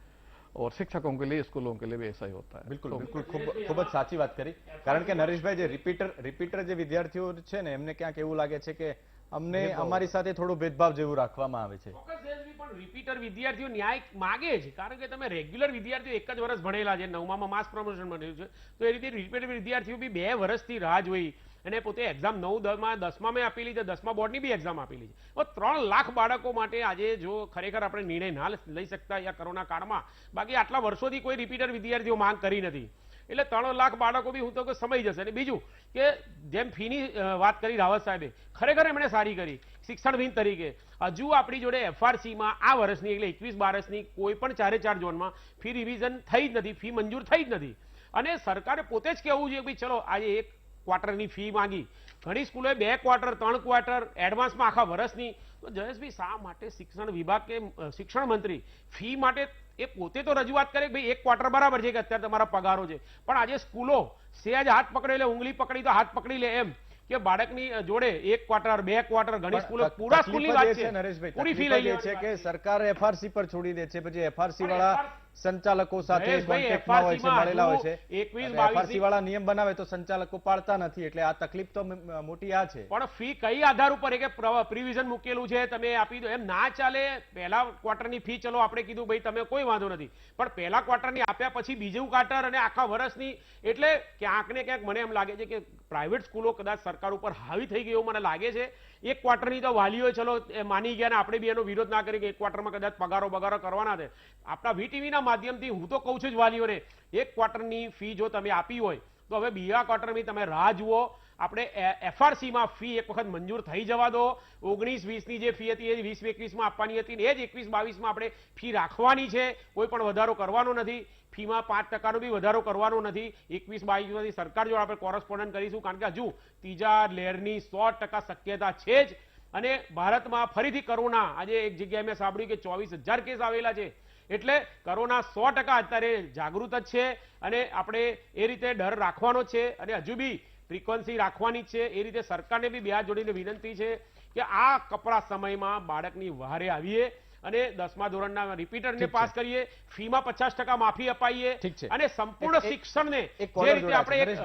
और शिक्षकों के लिए, स्कूलों के लिए भी ऐसा ही होता है। બિલકુલ બિલકુલ ખૂબ જ સાચી વાત કરી, કારણ કે નરેશભાઈ જે રિપીટર જે વિદ્યાર્થીઓ છે ને એમને ક્યાંક એવું લાગે છે કે અમને અમારી સાથે થોડું ભેદભાવ જેવું રાખવામાં આવે છે. ચોક્કસ જયેશભાઈ, પણ રિપીટર વિદ્યાર્થીઓ ન્યાય માગે છે, કારણ કે તમે રેગ્યુલર વિદ્યાર્થીઓ એક જ વર્ષ ભણેલા છે, 9માં માસ પ્રમોશન મળ્યું છે, તો એ રીતે રિપીટર વિદ્યાર્થીઓ બી 2 વર્ષથી રાહ જોઈ અને પોતે એક્ઝામ 9 10માં આપેલી છે, 10મા બોર્ડની બી એક્ઝામ આપેલી છે. 3 લાખ બાળકો માટે આજે જો ખરેખર આપણે નિર્ણય ના લઈ શકતા યા કોરોના કાળમાં, બાકી આટલા વર્ષોથી કોઈ રિપીટર વિદ્યાર્થીઓ માંગ કરી નથી, એટલે 3 લાખ બાળકો બી હું તો સમય જશે. અને બીજું કે જેમ ફીની વાત કરી રાવત સાહેબે, ખરેખર એમણે સારી કરી શિક્ષણવિદ તરીકે. હજુ આપણી જોડે એફઆરસીમાં આ વર્ષની એટલે 21-22ની કોઈ પણ 4 ઝોનમાં ફી રિવિઝન થઈ જ નથી, ફી મંજૂર થઈ જ નથી. અને સરકારે પોતે જ કહેવું જોઈએ કે ચલો આજે 1 ક્વાર્ટરની ફી માંગી, ઘણી સ્કૂલોએ 2 ક્વાર્ટર 3 ક્વાર્ટર એડવાન્સમાં આખા વર્ષની. તો જયેશભાઈ, શા માટે શિક્ષણ વિભાગ કે શિક્ષણ મંત્રી ફી માટે એ પોતે તો રજૂઆત કરે કે ભાઈ 1 ક્વાર્ટર બરાબર છે કે અત્યારે તમારા પગારો છે, પણ આજે સ્કૂલો સહેજ હાથ પકડે એટલે ઉંગલી પકડી તો હાથ પકડી લે એમ કે બાળકની જોડે 1 ક્વાર્ટર 2 ક્વાર્ટર, ઘણી સ્કૂલો પૂરા સ્કૂલની વાત છે, નરેશભાઈ, પૂરી ફી લઈ લે છે કે સરકાર એફઆરસી પર છોડી દે છે, પછી એફઆરસી વાળા સંચાલકો સાથે કોન્ટેક્ટમાં હોય છે, મળેલા હોય છે. એફઆરસી વાળા નિયમ બનાવે તો સંચાલકો પાળતા નથી, એટલે આ તકલીફ તો મોટી આ છે. પણ ફી કઈ આધાર ઉપર કે પ્રિવિઝન મૂકેલું છે તમે આપી દો, એમ ના ચાલે. પહેલા ક્વાર્ટરની ફી ચલો આપણે કીધું ભાઈ તમે કોઈ વાંધો નથી, પણ પહેલા ક્વાર્ટરની આપ્યા પછી બીજું ક્વાર્ટર અને આખા વર્ષની, એટલે ક્યાંક ને ક્યાંક મને એમ લાગે છે કે પ્રાઇવેટ સ્કૂલો કદાચ સરકાર ઉપર હાવી થઈ ગઈ એવું મને લાગે છે. 1 ક્વાર્ટરની તો વાલીઓ ચલો માની ગયા ને આપણે બી એનો વિરોધ ના કરી કે 1 ક્વાર્ટરમાં કદાચ પગારો કરવાના છે. આપણા વીટીવીના માધ્યમથી હું તો કહું છું જ વાલીઓને, 1 ક્વાર્ટરની ફી જો તમે આપી હોય તો હવે બીજા ક્વાર્ટરની તમે રાહ જુઓ. આપણે એફઆરસીમાં ફી એક વખત મંજૂર થઈ જવા દો. 19-20ની જે ફી હતી એ 20-21માં આપવાની હતી, એ જ 21-22માં આપણે ફી રાખવાની છે, કોઈ પણ વધારો કરવાનો નથી. ફીમાં 5%નો બી વધારો કરવાનો નથી. 21-22માંથી સરકાર જોડે આપણે કોરસ્પોન્ડન્ટ કરીશું, કારણ કે હજુ ત્રીજા લહેરની 100% શક્યતા છે જ. અને ભારતમાં ફરીથી કોરોના, આજે એક જગ્યાએ મેં સાંભળ્યું કે 24,000 કેસ આવેલા છે, એટલે કોરોના 100% અત્યારે જાગૃત જ છે, અને આપણે એ રીતે ડર રાખવાનો છે અને હજુ બી ફ્રીક્વન્સી રાખવાની છે. એ રીતે સરકારને બી 2 હાથ જોડીને વિનંતી છે કે આ કપરા સમયમાં બાળકની વહારે આવીએ અને 10મા ધોરણના રિપીટરને પાસ કરીએ, ફીમાં 50% માફી અપાઈએ અને સંપૂર્ણ શિક્ષણને જે રીતે આપણે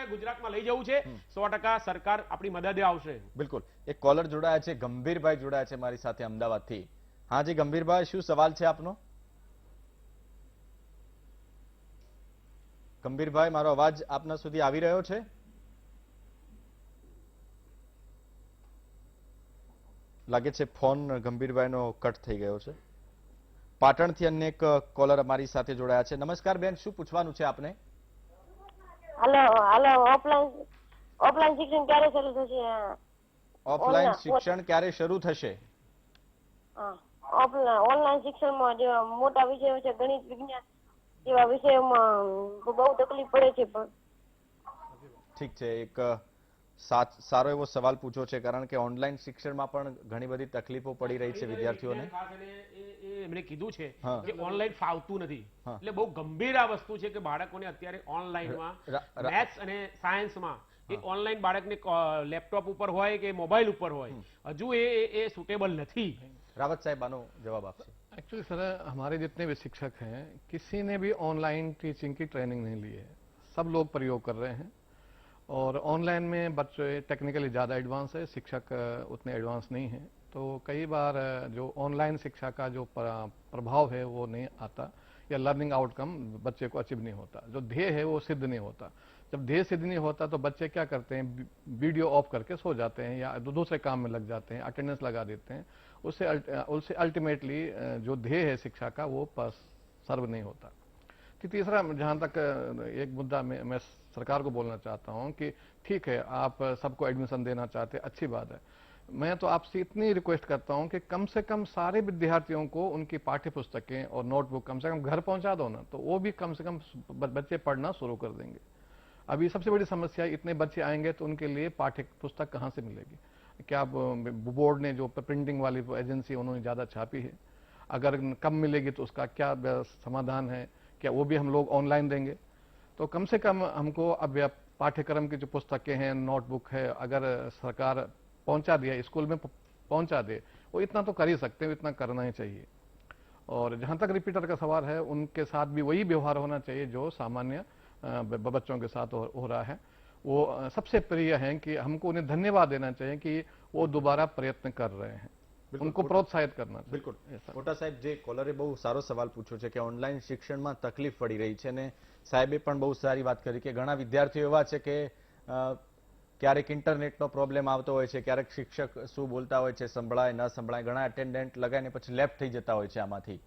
ગુજરાતમાં લઈ જવું છે, 100% સરકાર આપણી મદદે આવશે. બિલકુલ. એક કોલર જોડાયા છે, ગંભીરભાઈ જોડાયા છે મારી સાથે અમદાવાદથી. હા જી ગંભીરભાઈ, શું સવાલ છે આપનો? ગંભીરભાઈ, મારો અવાજ આપના સુધી આવી રહ્યો છે? લાગે છે ફોન ગંભીરભાઈનો કટ થઈ ગયો છે. પાટણથી અન્ય એક કોલર અમારી સાથે જોડાયા છે. નમસ્કાર બેન, શું પૂછવાનું છે આપને? ઓફલાઈન શિક્ષણ ક્યારે શરૂ થશે? ઓફલાઈન શિક્ષણ ક્યારે શરૂ થશે? ઓનલાઈન શિક્ષણમાં જે મોટા વિષયો છે, ગણિત, વિજ્ઞાન જેવા વિષયોમાં બહુ તકલીફ પડે છે. પણ ઠીક છે, એક સારો એવો સવાલ પૂછો છે, કારણ કે ઓનલાઈન શિક્ષણમાં પણ ઘણી બધી તકલીફો પડી રહી છે વિદ્યાર્થીઓને. એમણે કીધું છે કે ઓનલાઈન ફાવતું નથી, એટલે બહુ ગંભીર આ વસ્તુ છે કે બાળકોને અત્યારે ઓનલાઈનમાં મેથ્સ અને સાયન્સમાં એ ઓનલાઈન બાળકને લેપટોપ ઉપર હોય કે મોબાઈલ ઉપર હોય, હજુ એ સુટેબલ નથી. रावत साहब आनो जवाब आपसे. एक्चुअली सर, हमारे जितने भी शिक्षक हैं किसी ने भी ऑनलाइन टीचिंग की ट्रेनिंग नहीं ली है. सब लोग प्रयोग कर रहे हैं और ऑनलाइन में बच्चे टेक्निकली ज़्यादा एडवांस है, शिक्षक उतने एडवांस नहीं हैं, तो कई बार जो ऑनलाइन शिक्षा का जो प्रभाव है वो नहीं आता या लर्निंग आउटकम बच्चे को अचीव नहीं होता. जो ध्येय है वो सिद्ध नहीं होता. जब ध्येय सिद्ध नहीं होता तो बच्चे क्या करते हैं, वीडियो ऑफ करके सो जाते हैं या दूसरे काम में लग जाते हैं, अटेंडेंस लगा देते हैं. उससे अल्टीमेटली जो ध्येय है शिक्षा का वो सर्व नहीं होता. तीसरा, जहाँ तक एक मुद्दा मैं सरकार को बोलना चाहता हूँ कि ठीक है, आप सबको एडमिशन देना चाहते हैं, अच्छी बात है. मैं तो आपसे इतनी रिक्वेस्ट करता हूँ कि कम से कम सारे विद्यार्थियों को उनकी पाठ्य पुस्तकें और नोटबुक कम से कम घर पहुँचा दो ना, तो वो भी कम से कम बच्चे पढ़ना शुरू कर देंगे. अभी सबसे बड़ी समस्या, इतने बच्चे आएंगे तो उनके लिए पाठ्य पुस्तक कहाँ से मिलेगी? क्या बोर्ड ने जो प्रिंटिंग वाली एजेंसी उन्होंने ज़्यादा छापी है, अगर कम मिलेगी तो उसका क्या समाधान है, क्या वो भी हम लोग ऑनलाइन देंगे? तो कम से कम हमको अब पाठ्यक्रम की जो पुस्तकें हैं, नोटबुक है, अगर सरकार पहुंचा दिया, स्कूल में पहुंचा दे, वो इतना तो कर ही सकते हैं, इतना करना ही चाहिए। और जहां तक रिपीटर का सवाल है, उनके साथ भी वही व्यवहार होना चाहिए जो सामान्य बच्चों के साथ हो रहा है। वो सबसे प्रिय है कि हमको उन्हें धन्यवाद देना चाहिए कि वो दोबारा प्रयत्न कर रहे हैं, उनको प्रोत्साहित करना चाहिए। બિલકુલ મોટા સાહેબ, જે કોલરે બહુ સારો સવાલ પૂછ્યો છે કે ઓનલાઈન શિક્ષણમાં તકલીફ પડી રહી છે, ને સાહેબે પણ બહુ સારી વાત કરી કે ઘણા વિદ્યાર્થીઓ એવા છે કે ક્યારેક ઇન્ટરનેટનો પ્રોબ્લેમ આવતો હોય છે, ક્યારેક શિક્ષક શું બોલતા હોય છે સંભળાય ન સંભળાય, ઘણા અટેન્ડન્ટ લગાવીને પછી લેફ્ટ થઈ જતા હોય છે આમાંથી।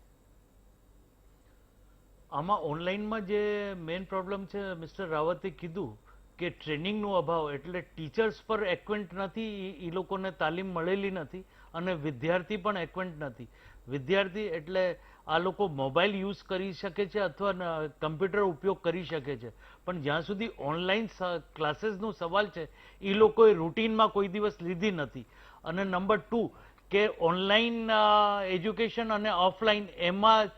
આમાં ઓનલાઈનમાં જે મેઇન પ્રોબ્લેમ છે, મિસ્ટર રાવતે કીધું કે ટ્રેનિંગનો અભાવ, એટલે ટીચર્સ પર એક્વેન્ટ નથી, એ લોકોને તાલીમ મળેલી નથી, અને વિદ્યાર્થી પણ એક્વેન્ટ નથી। વિદ્યાર્થી એટલે આ લોકો મોબાઈલ યુઝ કરી શકે છે અથવા કમ્પ્યુટર ઉપયોગ કરી શકે છે, પણ જ્યાં સુધી ઓનલાઈન ક્લાસીસનો સવાલ છે એ લોકોએ રૂટીનમાં કોઈ દિવસ લીધી નથી। અને નંબર 2 કે ઓનલાઈન એજ્યુકેશન અને ઓફલાઈન એમાં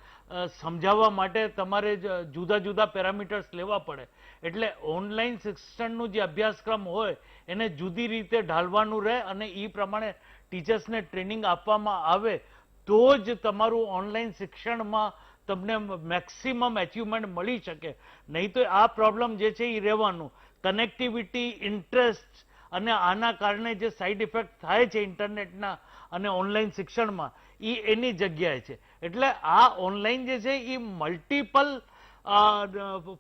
સમજાવવા માટે તમારે જુદા જુદા પેરામીટર્સ લેવા પડે, એટલે ઓનલાઈન શિક્ષણનું જે અભ્યાસક્રમ હોય એને જુદી રીતે ઢાલવાનું રહે અને એ પ્રમાણે ટીચર્સને ટ્રેનિંગ આપવામાં આવે તો જ તમારું ઓનલાઈન શિક્ષણમાં તમને મેક્સિમમ અચીવમેન્ટ મળી શકે, નહીં તો આ પ્રોબ્લેમ જે છે એ રહેવાનું। કનેક્ટિવિટી, ઇન્ટરેસ્ટ અને આના કારણે જે સાઈડ ઇફેક્ટ થાય છે ઇન્ટરનેટના અને ઓનલાઈન શિક્ષણમાં, એ એની જગ્યાએ છે। એટલે આ ઓનલાઈન જે છે એ મલ્ટિપલ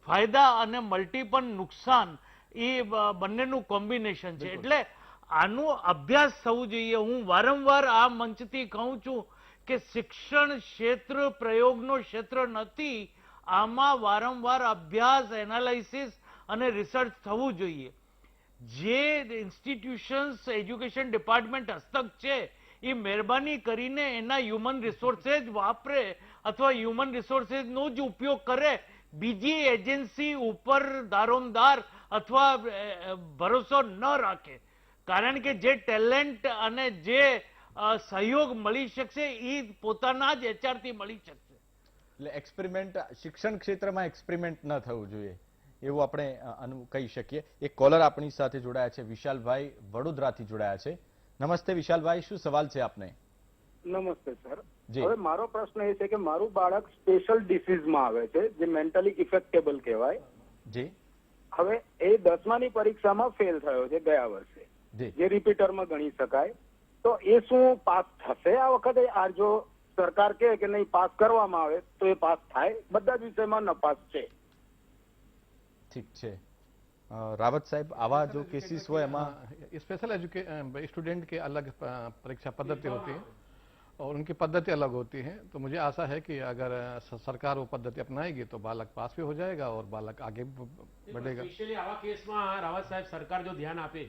ફાયદા અને મલ્ટિપલ નુકસાન એ બંનેનું કોમ્બિનેશન છે, એટલે આનું અભ્યાસ થવું જોઈએ। હું વારંવાર આ મંચથી કહું છું કે શિક્ષણ ક્ષેત્ર પ્રયોગનો ક્ષેત્ર નથી, આમાં વારંવાર અભ્યાસ, એનાલિસિસ અને રિસર્ચ થવું જોઈએ। જે ઇન્સ્ટિટ્યુશન્સ એજ્યુકેશન ડિપાર્ટમેન્ટ હસ્તક છે એ મહેરબાની કરીને એના હ્યુમન રિસોર્સેસ વાપરે અથવા હ્યુમન રિસોર્સેસનો જ ઉપયોગ કરે, બીજી એજન્સી ઉપર દારોમદાર અથવા ભરોસો ન રાખે, કારણ કે જે ટેલેન્ટ અને જે સહયોગ મળી શકશે એ પોતાના જ એચઆરથી મળી શકશે। એટલે એક્સપેરિમેન્ટ શિક્ષણ ક્ષેત્રમાં એક્સપેરિમેન્ટ ન થવું જોઈએ એવું આપણે કહી શકીએ। એક કોલર આપણી સાથે જોડાયા છે, વિશાલભાઈ વડોદરાથી જોડાયા છે। નમસ્તે વિશાલભાઈ, શું સવાલ છે આપને? નમસ્તે સર। જી। હવે મારો પ્રશ્ન એ છે કે મારું બાળક સ્પેશિયલ ડિસીઝમાં આવે છે જે મેન્ટલી ઇફેક્ટેબલ કહેવાય। જી। હવે એ 10માની પરીક્ષામાં ફેલ થયો છે ગયા વર્ષે, જે રિપીટરમાં ગણી શકાય, તો એ શું પાસ થશે આ વખતે? આ જો સરકાર કહે કે નહીં પાસ કરવામાં આવે તો એ પાસ થાય? બધા જ વિષયમાં નપાસ છે। ઠીક છે रावत साहब, आवा जो केसेस हुए स्पेशल स्टूडेंट के अलग परीक्षा पद्धति होती है और उनकी पद्धति अलग होती है, तो मुझे आशा है कि अगर सरकार वो पद्धति अपनाएगी तो बालक पास भी हो जाएगा और बालक आगे बढ़ेगा। સ્પેશિયલી આવા કેસમાં રાવત સાહેબ સરકાર જો ધ્યાન આપે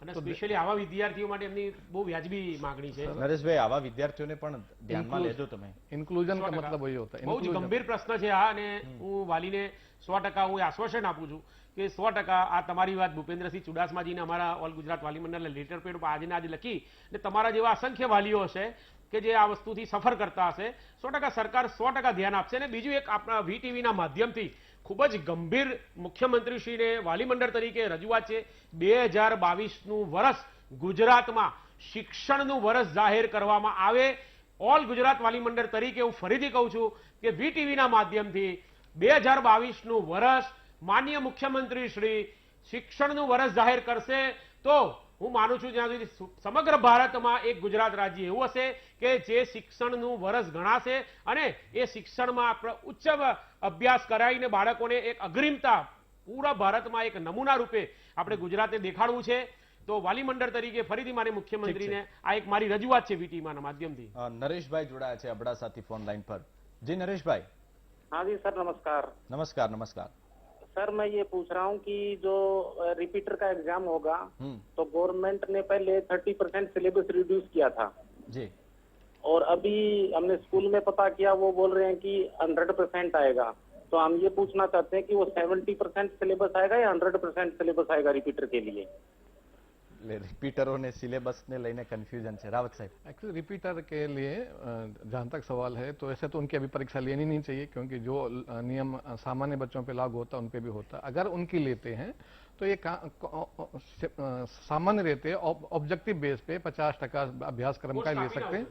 અને સ્પેશિયલી આવા વિદ્યાર્થીઓ માટે એમની બહુ વ્યાજબી માગણી છે। નરેશભાઈ, આવા વિદ્યાર્થીઓને પણ ધ્યાનમાં લેજો તમે। ઇન્ક્લુઝન का मतलब वही होता है। બહુ જ ગંભીર પ્રશ્ન છે આ, અને હું વાલીને 100% હું આશ્વાસન આપું છું કે 100% આ તમારી વાત ભૂપેન્દ્રસિંહ ચુડાસમાજીને અમારા ઓલ ગુજરાત વાલી મંડળના લેટર પેડ પર આજે ને આજે લખી અને તમારા જેવા અસંખ્ય વાલીઓ હશે કે જે આ વસ્તુથી સફર કરતા હશે, 100% સરકાર 100% ધ્યાન આપશે। અને બીજું એક આપણા વીટીવીના માધ્યમથી ખૂબ જ ગંભીર મુખ્યમંત્રીશ્રીને વાલી મંડળ તરીકે રજૂઆત છે। 2022નું વર્ષ ગુજરાતમાં શિક્ષણનું વર્ષ જાહેર કરવામાં આવે। ઓલ ગુજરાત વાલી મંડળ તરીકે હું ફરીથી કહું છું કે વીટીવીના માધ્યમથી 2022નું વર્ષ માનનીય મુખ્યમંત્રી શ્રી શિક્ષણનું વર્ષ જાહેર કરશે તો હું માનું છું જ્યાં સુધી સમગ્ર ભારતમાં એક ગુજરાત રાજ્ય એવું હશે કે જે શિક્ષણનું વર્ષ ગણાશે અને એ શિક્ષણમાં ઉચ્ચ અભ્યાસ કરાવીને બાળકોને એક અગ્રિમતા પૂરા ભારતમાં એક નમૂના રૂપે આપણે ગુજરાતને દેખાડવું છે। તો વાલી મંડળ તરીકે ફરીથી મારે મુખ્યમંત્રીને આ એક મારી રજૂઆત છે વીટીવીના માધ્યમથી। નરેશભાઈ જોડાયા છે અબડાસાથી ફોન લાઈન પર। જી नरेशभाई। हाँ जी सर, नमस्कार। नमस्कार नमस्कार। सर मैं ये पूछ रहा हूँ कि जो रिपीटर का एग्जाम होगा तो गवर्नमेंट ने पहले 30% सिलेबस रिड्यूस किया था जी, और अभी हमने स्कूल में पता किया वो बोल रहे हैं कि 100% आएगा। तो हम ये पूछना चाहते हैं कि वो 70% सिलेबस आएगा या 100% सिलेबस आएगा रिपीटर के लिए? रिपीटरों ने सिलेबस ने लेने कंफ्यूजन है। रावत साहब, एक्चुअली रिपीटर के लिए जहां तक सवाल है तो ऐसे तो उनकी अभी परीक्षा लेनी नहीं चाहिए, क्योंकि जो नियम सामान्य बच्चों पे लागू होता है उन पे भी होता है। अगर उनकी लेते हैं तो ये सामान्य रहते हैं, ऑब्जेक्टिव बेस पे 50% अभ्यासक्रम का ले सकते हैं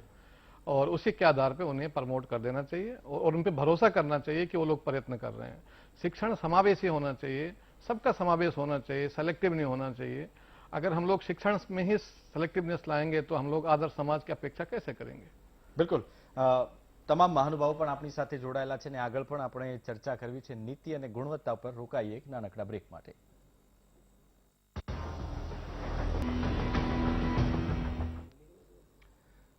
और उसी के आधार पे उन्हें प्रमोट कर देना चाहिए और उन पे भरोसा करना चाहिए कि वो लोग प्रयत्न कर रहे हैं। शिक्षण समावेशी होना चाहिए, सबका समावेश होना चाहिए, सेलेक्टिव नहीं होना चाहिए। अगर हम लोग शिक्षण में ही सेलेक्टिवनेस लाएंगे तो हम लोग आदर्श समाज की अपेक्षा कैसे करेंगे? बिल्कुल। તમામ મહાનુભાવો પણ આપણી સાથે જોડાયેલા છે અને આગળ પણ આપણે ચર્ચા કરવી છે નીતિ અને ગુણવત્તા પર। રોકાઈએ એક નાનકડા બ્રેક માટે।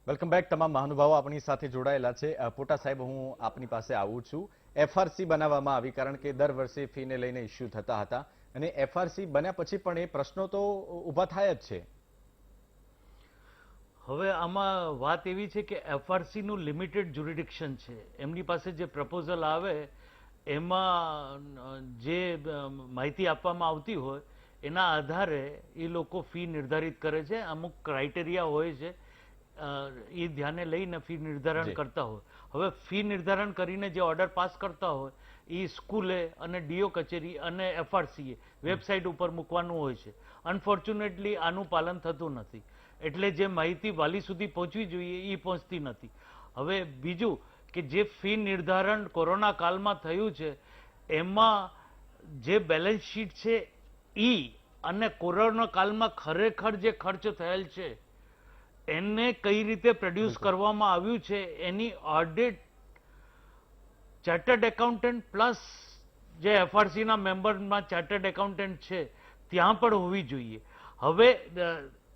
Welcome back. તમામ મહાનુભાવો આપણી સાથે જોડાયેલા છે। પોટા સાહેબ, હું આપની પાસે આવું છું। એફઆરસી બનાવવામાં આવી કારણ કે દર વર્ષે ફીને લઈને ઇસ્યુ થતા હતા અને એફઆરસી બન્યા પછી પણ એ પ્રશ્નો તો ઊભા થાય જ છે। હવે આમાં વાત એવી છે કે એફઆરસી નું લિમિટેડ જ્યુરિડિક્શન છે। એમની પાસે જે પ્રપોઝલ આવે એમાં જે માહિતી આપવામાં આવતી હોય એના આધારે એ લોકો ફી નિર્ધારિત કરે છે। અમુક ક્રાઇટેરિયા હોય છે, એ ધ્યાને લઈને ફી નિર્ધારણ કરતા હોય। હવે ફી નિર્ધારણ કરીને જે ઓર્ડર પાસ કરતા હોય એ સ્કૂલે અને ડીઓ કચેરી અને એફઆરસીએ વેબસાઇટ ઉપર મૂકવાનું હોય છે। અનફોર્ચ્યુનેટલી આનું પાલન થતું નથી, એટલે જે માહિતી વાલી સુધી પહોંચવી જોઈએ એ પહોંચતી નથી। હવે બીજું કે જે ફી નિર્ધારણ કોરોના કાળમાં થયું છે એમાં જે બેલેન્સ શીટ છે એ અને કોરોના કાળમાં ખરેખર જે ખર્ચ થયેલ છે એને કઈ રીતે પ્રોડ્યુસ કરવામાં આવ્યું છે એની ઓડિટ ચાર્ટર્ડ એકાઉન્ટન્ટ પ્લસ જે એફઆરસીના મેમ્બરમાં ચાર્ટર્ડ એકાઉન્ટન્ટ છે ત્યાં પણ હોવી જોઈએ। હવે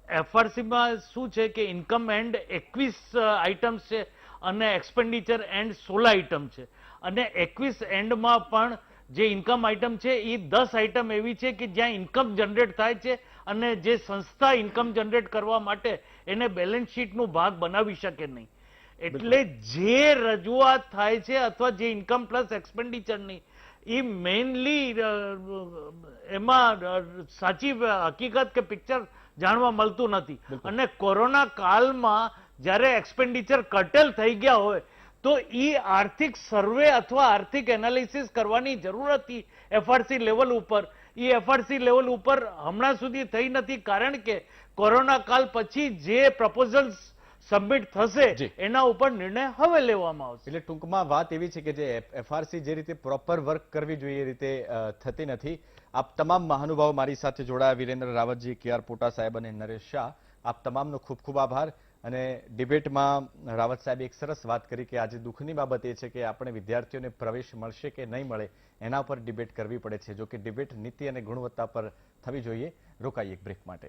એફઆરસીમાં શું છે કે ઇન્કમ એન્ડ 21 આઇટમ્સ છે અને એક્સપેન્ડિચર એન્ડ 16 આઇટમ છે અને 21 એન્ડમાં પણ જે ઇન્કમ આઇટમ છે એ 10 આઇટમ એવી છે કે જ્યાં ઇન્કમ જનરેટ થાય છે અને જે સંસ્થા ઇન્કમ જનરેટ કરવા માટે એને બેલેન્સ શીટનો ભાગ બનાવી શકે નહીં। એટલે જે રજૂઆત થાય છે અથવા જે ઇન્કમ પ્લસ એક્સપેન્ડિચરની એ મેઇનલી એમાં સાચી હકીકત કે પિક્ચર જાણવા મળતું નથી। અને કોરોના કાળમાં જ્યારે એક્સપેન્ડિચર કટેલ થઈ ગયા હોય તો એ આર્થિક સર્વે અથવા આર્થિક એનાલિસિસ કરવાની જરૂર હતી એફઆરસી લેવલ ઉપર। એ એફઆરસી લેવલ ઉપર હમણાં સુધી થઈ નથી, કારણ કે કોરોના કાળ પછી જે પ્રપોઝલ્સ સબમિટ થશે એના ઉપર નિર્ણય હવે લેવામાં આવશે। એટલે ટૂંકમાં વાત એવી છે કે જે એફઆરસી જે રીતે પ્રોપર વર્ક કરવી જોઈએ એ રીતે થતી નથી। આપ તમામ મહાનુભાવો મારી સાથે જોડાયા, વીરેન્દ્ર રાવતજી, કે.આર. પોટા સાહેબ અને નરેશ શાહ, આપ તમામનો ખૂબ ખૂબ આભાર। અને ડિબેટમાં રાવત સાહેબે એક સરસ વાત કરી કે આજે દુઃખની બાબત એ છે કે આપણે વિદ્યાર્થીઓને પ્રવેશ મળશે કે નહીં મળે એના પર ડિબેટ કરવી પડે છે, જો કે ડિબેટ નીતિ અને ગુણવત્તા પર થવી જોઈએ। રોકાઈએ એક બ્રેક માટે।